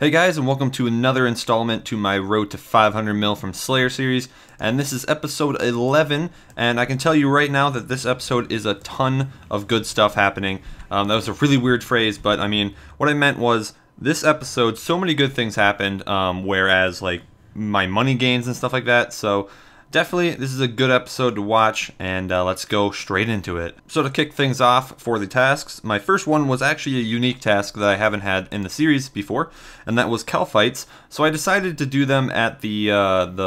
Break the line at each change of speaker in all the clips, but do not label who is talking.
Hey guys, and welcome to another installment to my Road to 500 Mil from Slayer series, and this is episode 11, and I can tell you right now that this episode is a ton of good stuff happening. That was a really weird phrase, but I mean, what I meant was, this episode, so many good things happened, whereas like my money gains and stuff like that, so definitely, this is a good episode to watch, and let's go straight into it. So to kick things off for the tasks, my first one was actually a unique task that I haven't had in the series before, and that was Kel fights. So I decided to do them at the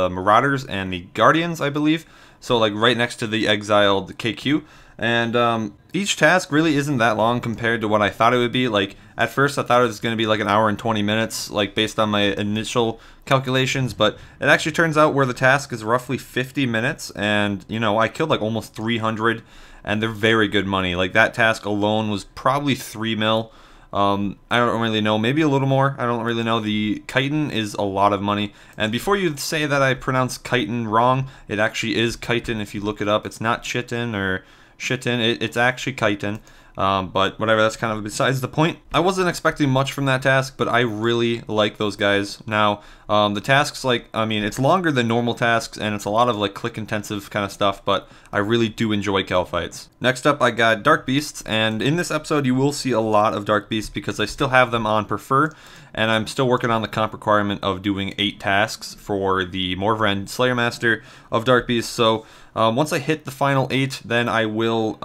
Marauders and the Guardians, I believe. So like right next to the exiled KQ. And each task really isn't that long compared to what I thought it would be. Like, at first I thought it was going to be like an hour and 20 minutes, like based on my initial calculations, but it actually turns out where the task is roughly 50 minutes, and, you know, I killed like almost 300, and they're very good money. Like, that task alone was probably 3 mil. I don't really know, maybe a little more, I don't really know. The chitin is a lot of money, and before you say that I pronounce chitin wrong, it actually is chitin if you look it up. It's not chitin or shitin, it's actually chitin. But whatever, that's kind of besides the point. I wasn't expecting much from that task, but I really like those guys. Now, the tasks, like, I mean, it's longer than normal tasks, and it's a lot of, like, click-intensive kind of stuff, but I really do enjoy Kel fights. Next up, I got Dark Beasts, and in this episode, you will see a lot of Dark Beasts because I still have them on Prefer, and I'm still working on the comp requirement of doing 8 tasks for the Morvren Slayer Master of Dark Beasts, so once I hit the final 8, then I will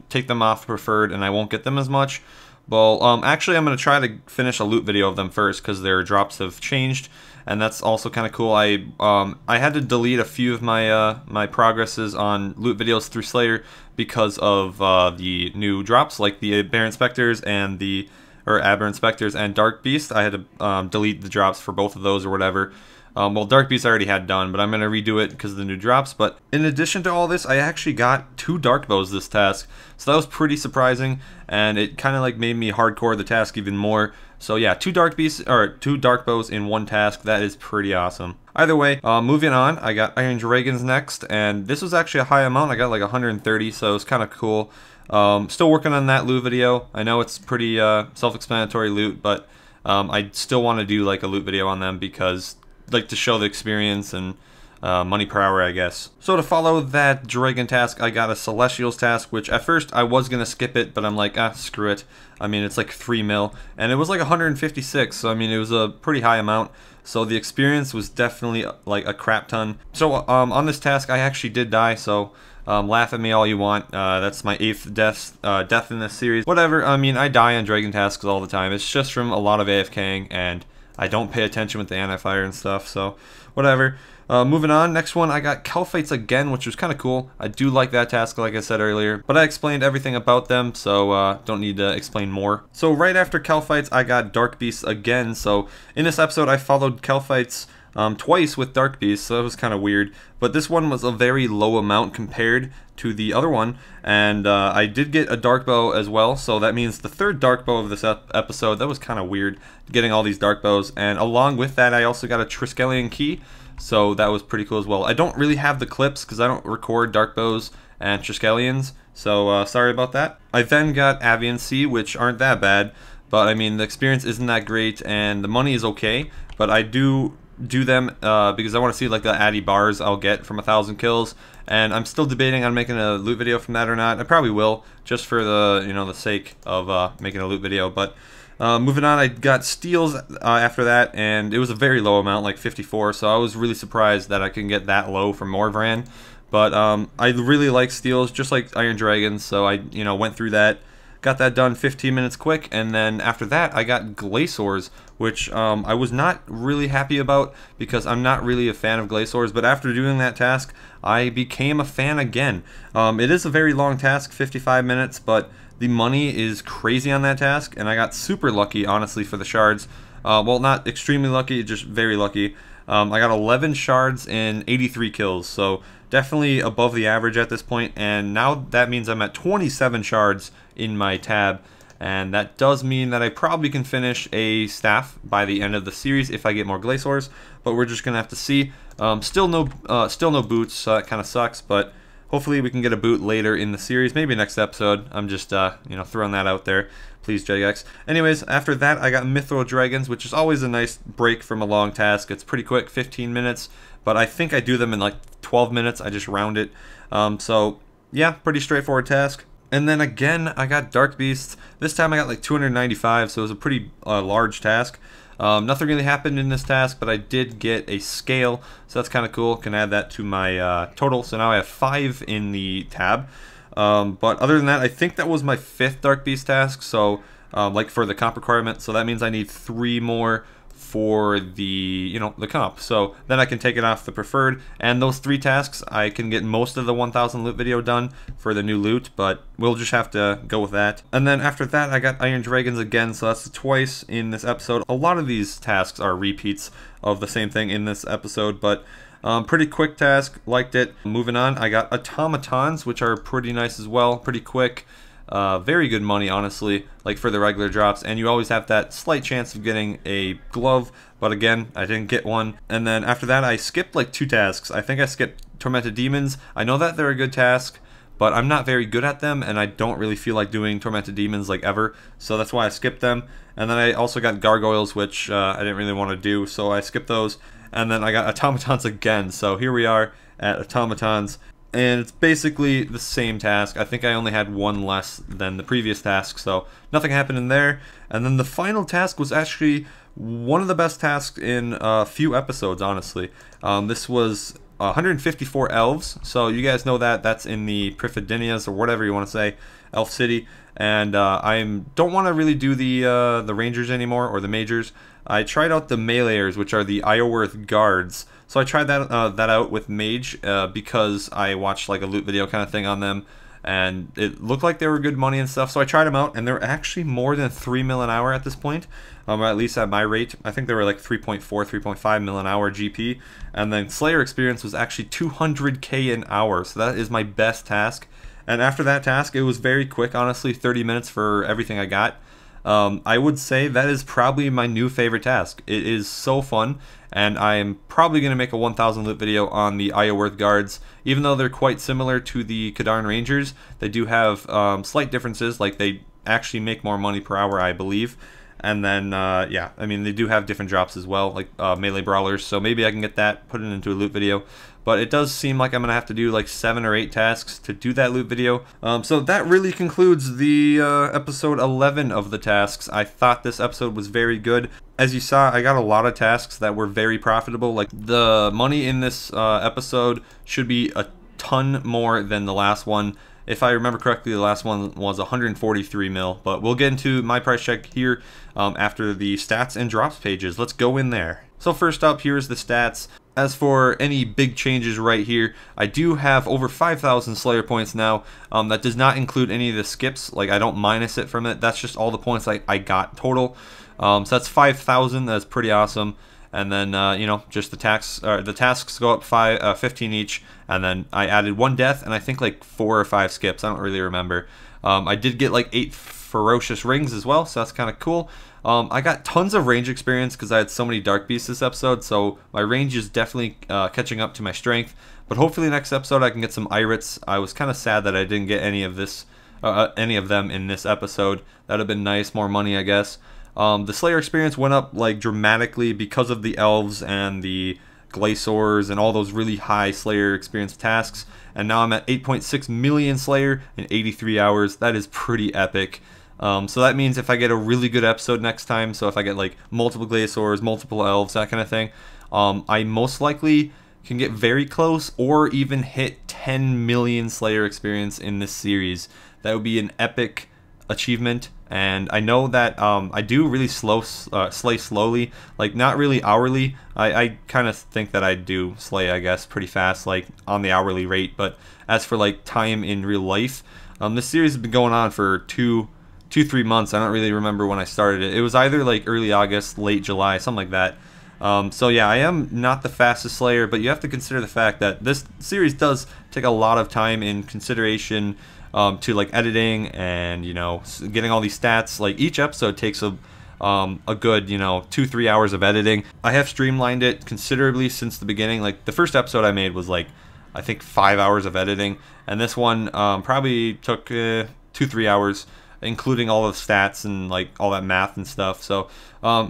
take them off Preferred, and I won't get them as much. Well, actually, I'm going to try to finish a loot video of them first, because their drops have changed, and that's also kind of cool. I had to delete a few of my my progresses on loot videos through Slayer because of the new drops, like the Aberrant Spectres and the Aberrant Spectres and Dark Beast. I had to delete the drops for both of those or whatever. Well, Dark Beast I already had done, but I'm going to redo it because of the new drops. But in addition to all this, I actually got 2 Dark Bows this task. So that was pretty surprising, and it kind of like made me hardcore the task even more. So yeah, 2 Dark Beasts, or 2 Dark Bows in one task. That is pretty awesome. Either way, moving on, I got Iron Dragons next, and this was actually a high amount. I got like 130, so it was kind of cool. Still working on that loot video. I know it's pretty self-explanatory loot, but I still want to do like a loot video on them because, like, to show the experience and money per hour, I guess. So to follow that dragon task, I got a Celestials task, which at first I was gonna skip it, but I'm like, screw it. I mean, it's like 3 mil, and it was like 156, so I mean, it was a pretty high amount. So the experience was definitely like a crap ton. So on this task, I actually did die, so laugh at me all you want. That's my 8th death in this series. Whatever, I mean, I die on dragon tasks all the time. It's just from a lot of AFKing, and I don't pay attention with the anti-fire and stuff, so whatever. Moving on, next one, I got Kel fights again, which was kind of cool. I do like that task, like I said earlier, but I explained everything about them, so don't need to explain more. So right after Kel fights, I got Dark Beasts again. So in this episode, I followed Kel fights twice with Dark Beasts, so that was kind of weird. But this one was a very low amount compared to the other one, and I did get a Dark Bow as well, so that means the 3rd Dark Bow of this episode. That was kind of weird, getting all these Dark Bows, and along with that, I also got a Triskelion Key, so that was pretty cool as well. I don't really have the clips because I don't record Dark Bows and Triskelions, so sorry about that. I then got Avian Sea, which aren't that bad, but I mean, the experience isn't that great, and the money is okay, but I do them because I want to see like the Addy bars I'll get from 1,000 kills, and I'm still debating on making a loot video from that or not. I probably will, just for the, you know, the sake of making a loot video. But moving on, I got steals after that, and it was a very low amount, like 54, so I was really surprised that I can get that low from Morvran. But I really like steals, just like Iron Dragons, so I, you know, went through that. Got that done 15 minutes quick, and then after that I got Glaciers, which I was not really happy about because I'm not really a fan of Glaciers, but after doing that task I became a fan again. It is a very long task, 55 minutes, but the money is crazy on that task, and I got super lucky, honestly, for the shards. Well, not extremely lucky, just very lucky. I got 11 shards and 83 kills, so definitely above the average at this point, and now that means I'm at 27 shards in my tab, and that does mean that I probably can finish a staff by the end of the series if I get more Glaciers, but we're just gonna have to see. Still no boots, so that kind of sucks, but hopefully we can get a boot later in the series, maybe next episode. I'm just, you know, throwing that out there. Please, JX. Anyways, after that, I got Mithril Dragons, which is always a nice break from a long task. It's pretty quick, 15 minutes, but I think I do them in like 12 minutes. I just round it. So, yeah, pretty straightforward task. And then again, I got Dark Beasts. This time I got like 295, so it was a pretty large task. Nothing really happened in this task, but I did get a scale, so that's kind of cool. Can add that to my total, so now I have 5 in the tab. But other than that, I think that was my 5th Dark Beast task, so like for the comp requirement, so that means I need 3 more for the, you know, the comp. So then I can take it off the preferred, and those 3 tasks, I can get most of the 1000 loot video done for the new loot, but we'll just have to go with that. And then after that, I got Iron Dragons again, so that's twice in this episode. A lot of these tasks are repeats of the same thing in this episode, but pretty quick task, liked it. Moving on, I got Automatons, which are pretty nice as well, pretty quick. Very good money, honestly, like for the regular drops, and you always have that slight chance of getting a glove, but again, I didn't get one. And then after that, I skipped like 2 tasks. I think I skipped Tormented Demons. I know that they're a good task, but I'm not very good at them, and I don't really feel like doing Tormented Demons like ever, so that's why I skipped them. And then I also got Gargoyles, which I didn't really want to do, so I skipped those. And then I got Automatons again, so here we are at Automatons. And it's basically the same task. I think I only had 1 less than the previous task, so nothing happened in there. And then the final task was actually one of the best tasks in a few episodes, honestly. This was 154 elves, so you guys know that. That's in the Prifidinias, or whatever you want to say, Elf City. And I don't want to really do the Rangers anymore, or the Majors. I tried out the Melayers, which are the Ioworth Guards. So I tried that out with Mage because I watched like a loot video kind of thing on them, and it looked like they were good money and stuff. So I tried them out, and they're actually more than 3 mil an hour at this point, or at least at my rate. I think they were like 3.4, 3.5 mil an hour GP, and then Slayer experience was actually 200k an hour. So that is my best task. And after that task, it was very quick, honestly, 30 minutes for everything I got. I would say that is probably my new favorite task. It is so fun, and I am probably going to make a 1000 loot video on the Ioworth Guards. Even though they're quite similar to the Kadarn Rangers, they do have slight differences, like they actually make more money per hour, I believe. And then, yeah, I mean, they do have different drops as well, like melee brawlers, so maybe I can get that, put it into a loot video. But it does seem like I'm going to have to do like 7 or 8 tasks to do that loot video. So that really concludes the episode 11 of the tasks. I thought this episode was very good. As you saw, I got a lot of tasks that were very profitable. Like the money in this episode should be a ton more than the last one. If I remember correctly, the last one was 143 mil, but we'll get into my price check here after the stats and drops pages. Let's go in there. So first up, here's the stats. As for any big changes right here, I do have over 5,000 Slayer points now. That does not include any of the skips. Like, I don't minus it from it. That's just all the points I got total. So that's 5,000. That's pretty awesome. And then, you know, just the tasks go up 15 each. And then I added 1 death and I think like 4 or 5 skips. I don't really remember. I did get like 8 ferocious rings as well, so that's kind of cool. I got tons of range experience because I had so many Dark Beasts this episode, so my range is definitely catching up to my strength. But hopefully next episode I can get some Irits. I was kind of sad that I didn't get any of them in this episode. That'd have been nice, more money, I guess. The Slayer experience went up like dramatically because of the Elves and the Glaciers and all those really high Slayer experience tasks. And now I'm at 8.6 million Slayer in 83 hours. That is pretty epic. So that means if I get a really good episode next time, so if I get like multiple Glaciers, multiple Elves, that kind of thing, I most likely can get very close or even hit 10 million Slayer experience in this series. That would be an epic achievement. And I know that I do really slay slowly, like not really hourly. I kind of think that I do slay, I guess, pretty fast, like on the hourly rate. But as for like time in real life, this series has been going on for 2-3 months. I don't really remember when I started it. It was either like early August, late July, something like that. So yeah, I am not the fastest Slayer, but you have to consider the fact that this series does take a lot of time in consideration to like editing and, you know, getting all these stats. Like each episode takes a good, you know, 2-3 hours of editing. I have streamlined it considerably since the beginning. Like the first episode I made was like I think 5 hours of editing, and this one probably took 2-3 hours, including all the stats and like all that math and stuff. So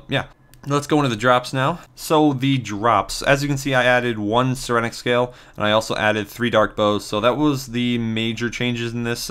yeah. Let's go into the drops now. So the drops, as you can see, I added 1 Serenic Scale, and I also added 3 Dark Bows, so that was the major changes in this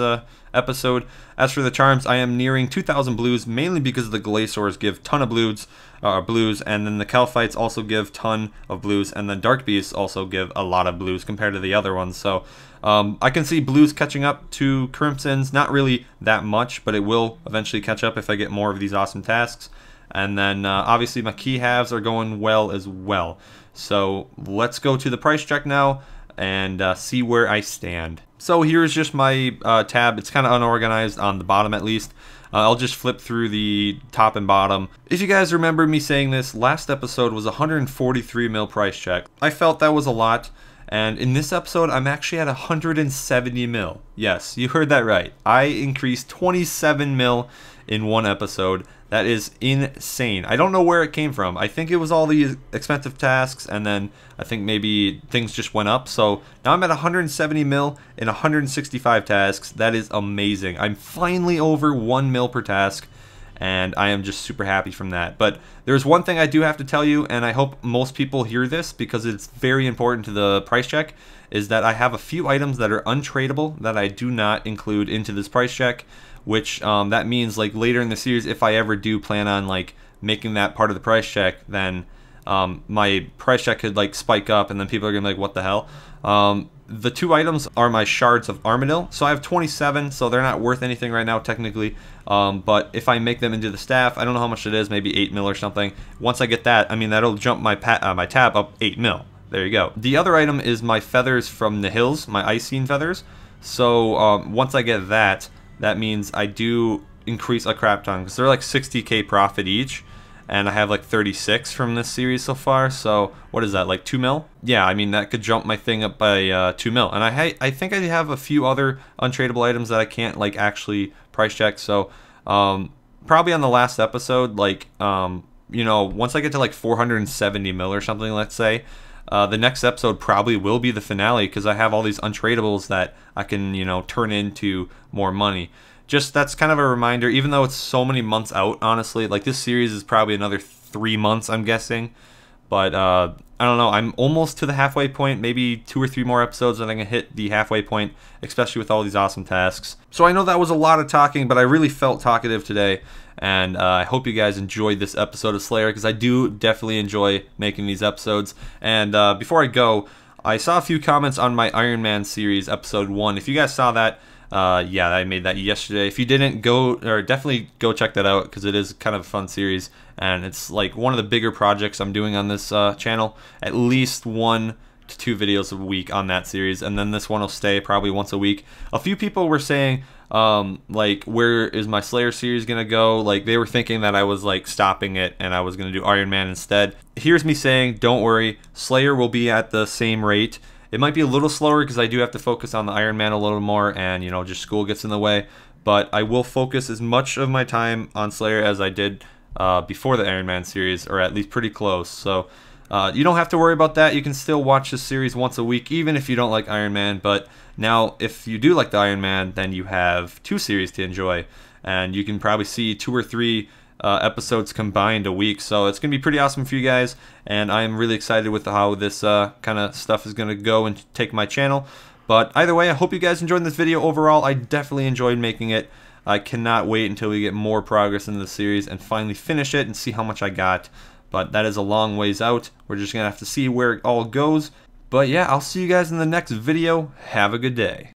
episode. As for the charms, I am nearing 2,000 blues, mainly because the Glaciers give ton of blues, and then the Calphites also give ton of blues, and the Dark Beasts also give a lot of blues compared to the other ones. So I can see blues catching up to Crimsons, not really that much, but it will eventually catch up if I get more of these awesome tasks. And then obviously my key halves are going well as well. So let's go to the price check now and see where I stand. So here's just my tab. It's kind of unorganized on the bottom at least. I'll just flip through the top and bottom. If you guys remember me saying this, last episode was 143 mil price check. I felt that was a lot. And in this episode, I'm actually at 170 mil. Yes, you heard that right. I increased 27 mil in one episode. That is insane. I don't know where it came from. I think it was all these expensive tasks, and then I think maybe things just went up. So now I'm at 170 mil in 165 tasks. That is amazing. I'm finally over 1 mil per task, and I am just super happy from that. But there's one thing I do have to tell you, and I hope most people hear this because it's very important to the price check, is that I have a few items that are untradeable that I do not include into this price check, which that means like later in the series, if I ever do plan on like making that part of the price check, then my price check could like spike up, and then people are gonna be like, what the hell? The 2 items are my shards of Armadil. So I have 27, so they're not worth anything right now technically. But if I make them into the staff, I don't know how much it is, maybe 8 mil or something. Once I get that, I mean, that'll jump my my tab up 8 mil. There you go. The other item is my feathers from the hills, my Icene feathers. So once I get that, that means I do increase a crap ton, because they're like 60k profit each, and I have like 36 from this series so far. So what is that, like 2 mil? Yeah, I mean that could jump my thing up by 2 mil. And I think I have a few other untradeable items that I can't like actually price check. So probably on the last episode, like you know, once I get to like 470 mil or something, let's say, the next episode probably will be the finale, because I have all these untradables that I can, you know, turn into more money. Just that's kind of a reminder, even though it's so many months out, honestly, like this series is probably another 3 months, I'm guessing. But I don't know, I'm almost to the halfway point, maybe 2 or 3 more episodes and I can hit the halfway point, especially with all these awesome tasks. So I know that was a lot of talking, but I really felt talkative today. And I hope you guys enjoyed this episode of Slayer, because I do definitely enjoy making these episodes. And before I go, I saw a few comments on my Iron Man series, episode 1. If you guys saw that, yeah, I made that yesterday. If you didn't, definitely go check that out, because it is kind of a fun series. And it's like one of the bigger projects I'm doing on this channel. At least 1 to 2 videos a week on that series, and then this one will stay probably once a week. A few people were saying, like, where is my Slayer series gonna go? Like, they were thinking that I was like stopping it and I was gonna do Iron Man instead. Here's me saying, don't worry, Slayer will be at the same rate. It might be a little slower because I do have to focus on the Iron Man a little more, and you know, just school gets in the way. But I will focus as much of my time on Slayer as I did before the Iron Man series, or at least pretty close. So you don't have to worry about that. You can still watch this series once a week, even if you don't like Iron Man. But now, if you do like the Iron Man, then you have 2 series to enjoy, and you can probably see 2 or 3 episodes combined a week. So it's gonna be pretty awesome for you guys, and I'm really excited with how this kind of stuff is gonna go and take my channel. But either way, I hope you guys enjoyed this video. Overall, I definitely enjoyed making it. I cannot wait until we get more progress in the series and finally finish it and see how much I got. But that is a long ways out. We're just gonna have to see where it all goes. But yeah, I'll see you guys in the next video. Have a good day.